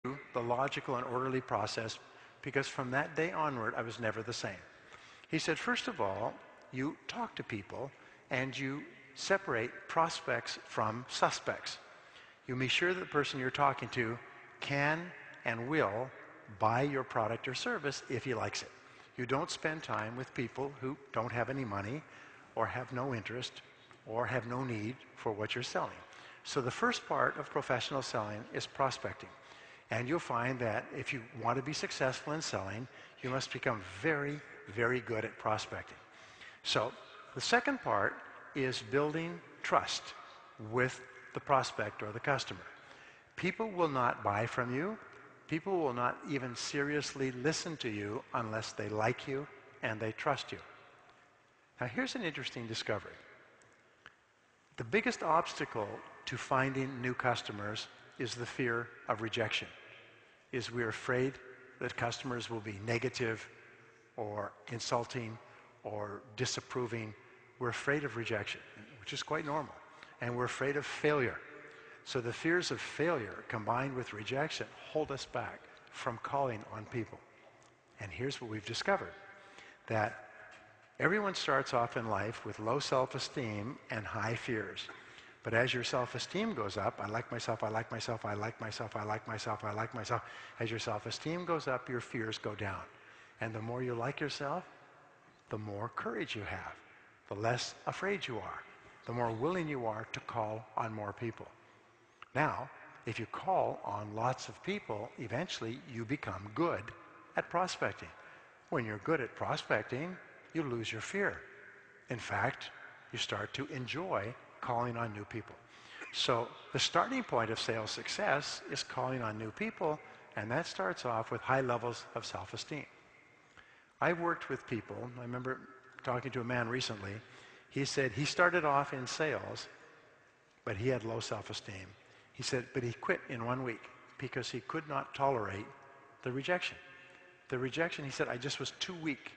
the logical and orderly process because from that day onward, I was never the same. He said, first of all, you talk to people and you separate prospects from suspects. You make sure that the person you're talking to can and will buy your product or service if he likes it. You don't spend time with people who don't have any money or have no interest or have no need for what you're selling. So the first part of professional selling is prospecting. And you'll find that if you want to be successful in selling, you must become very, very good at prospecting. So the second part is building trust with the prospect or the customer. People will not buy from you. People will not even seriously listen to you unless they like you and they trust you. Now here's an interesting discovery. The biggest obstacle to finding new customers is the fear of rejection. Is we're afraid that customers will be negative or insulting or disapproving. We're afraid of rejection, which is quite normal. And we're afraid of failure. So the fears of failure combined with rejection hold us back from calling on people. And here's what we've discovered, that everyone starts off in life with low self-esteem and high fears. But as your self-esteem goes up, I like myself, I like myself, I like myself, I like myself, I like myself. As your self-esteem goes up, your fears go down. And the more you like yourself, the more courage you have, the less afraid you are, the more willing you are to call on more people. Now, if you call on lots of people, eventually you become good at prospecting. When you're good at prospecting, you lose your fear. In fact, you start to enjoy calling on new people. So the starting point of sales success is calling on new people, and that starts off with high levels of self-esteem. I've worked with people. I remember talking to a man recently. He said he started off in sales, but he had low self-esteem. He said, but he quit in 1 week because he could not tolerate the rejection. The rejection, he said, I just was too weak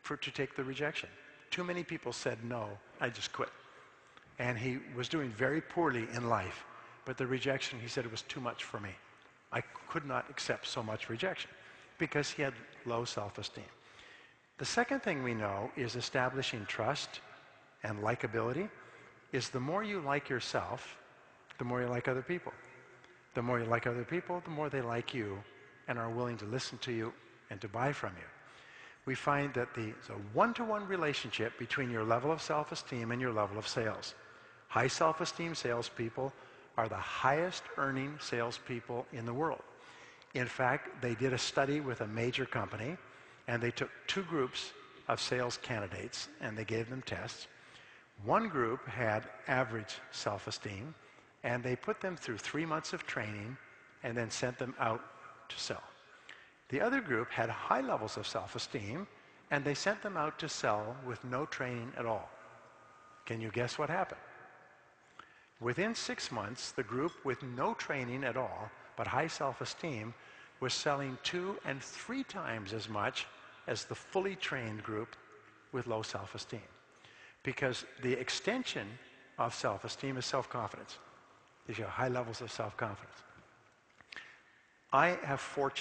to take the rejection. Too many people said no, I just quit. And he was doing very poorly in life, but the rejection, he said, it was too much for me. I could not accept so much rejection because he had low self-esteem. The second thing we know is establishing trust and likability is the more you like yourself, the more you like other people. The more you like other people, the more they like you and are willing to listen to you and to buy from you. We find that there's a one-to-one relationship between your level of self-esteem and your level of sales. High self-esteem salespeople are the highest earning salespeople in the world. In fact, they did a study with a major company, and they took 2 groups of sales candidates, and they gave them tests. One group had average self-esteem, and they put them through 3 months of training and then sent them out to sell. The other group had high levels of self-esteem, and they sent them out to sell with no training at all. Can you guess what happened? Within 6 months, the group with no training at all, but high self-esteem, was selling 2 and 3 times as much as the fully trained group with low self-esteem. Because the extension of self-esteem is self-confidence. Gives you high levels of self-confidence. I have 4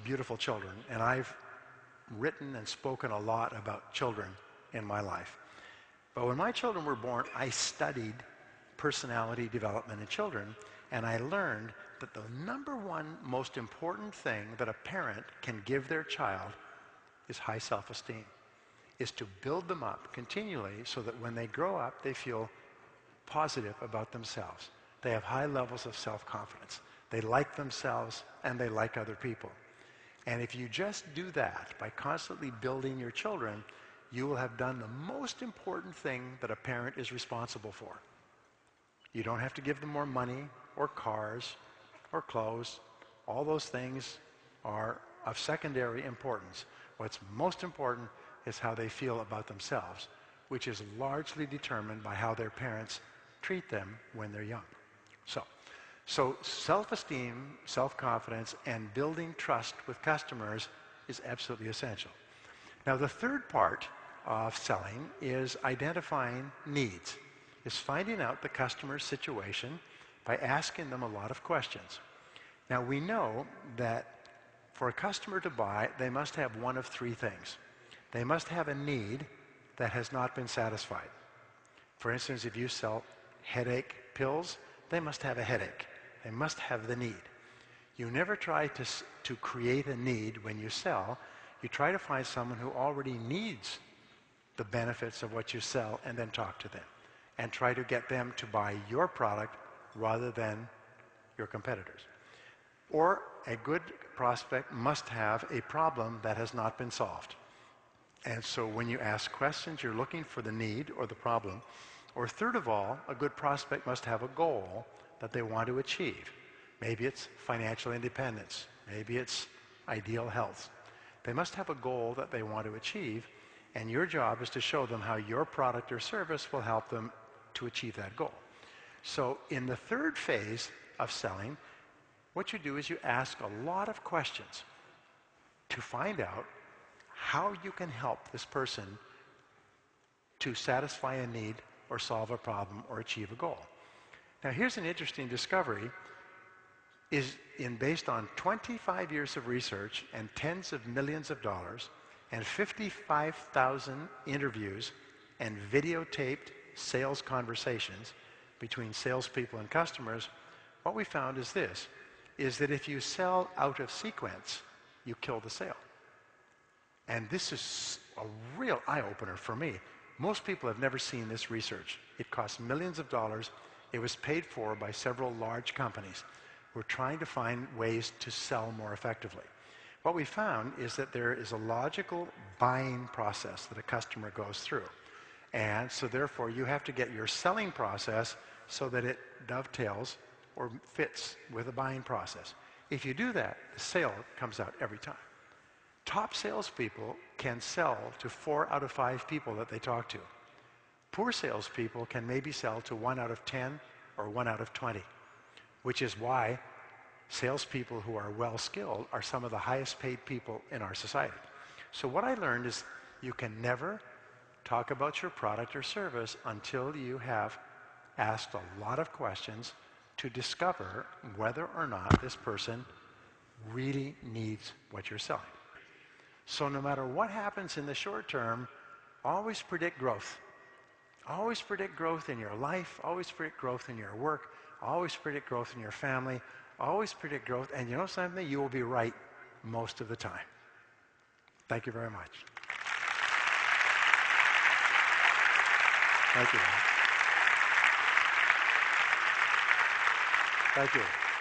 beautiful children, and I've written and spoken a lot about children in my life. But when my children were born, I studied personality development in children, and I learned that the #1 most important thing that a parent can give their child is high self-esteem, is to build them up continually so that when they grow up, they feel positive about themselves. They have high levels of self-confidence. They like themselves and they like other people. And if you just do that by constantly building your children, you will have done the most important thing that a parent is responsible for. You don't have to give them more money or cars or clothes. All those things are of secondary importance. What's most important is how they feel about themselves, which is largely determined by how their parents treat them when they're young. So self-esteem, self-confidence, and building trust with customers is absolutely essential. Now, the third part of selling is identifying needs, is finding out the customer's situation by asking them a lot of questions. Now we know that for a customer to buy, they must have one of three things. They must have a need that has not been satisfied. For instance, if you sell headache pills, they must have a headache. They must have the need. You never try to create a need when you sell. You try to find someone who already needs the benefits of what you sell and then talk to them and try to get them to buy your product rather than your competitors. Or a good prospect must have a problem that has not been solved. And so when you ask questions, you're looking for the need or the problem. Or third of all, a good prospect must have a goal that they want to achieve. Maybe it's financial independence. Maybe it's ideal health. They must have a goal that they want to achieve, and your job is to show them how your product or service will help them to achieve that goal. So in the third phase of selling, what you do is you ask a lot of questions to find out how you can help this person to satisfy a need or solve a problem or achieve a goal. Now here's an interesting discovery based on 25 years of research and tens of millions of dollars and 55,000 interviews and videotaped sales conversations between salespeople and customers. What we found is this, is that if you sell out of sequence, you kill the sale. And this is a real eye-opener for me. Most people have never seen this research. It costs millions of dollars. It was paid for by several large companies who are trying to find ways to sell more effectively. What we found is that there is a logical buying process that a customer goes through. And so therefore you have to get your selling process so that it dovetails or fits with the buying process. If you do that, the sale comes out every time. Top salespeople can sell to 4 out of 5 people that they talk to. Poor salespeople can maybe sell to 1 out of 10 or 1 out of 20, which is why salespeople who are well-skilled are some of the highest paid people in our society. So what I learned is you can never talk about your product or service until you have asked a lot of questions to discover whether or not this person really needs what you're selling. So no matter what happens in the short term, always predict growth. Always predict growth in your life, always predict growth in your work, always predict growth in your family, always predict growth, and you know something? You will be right most of the time. Thank you very much. Thank you. Thank you.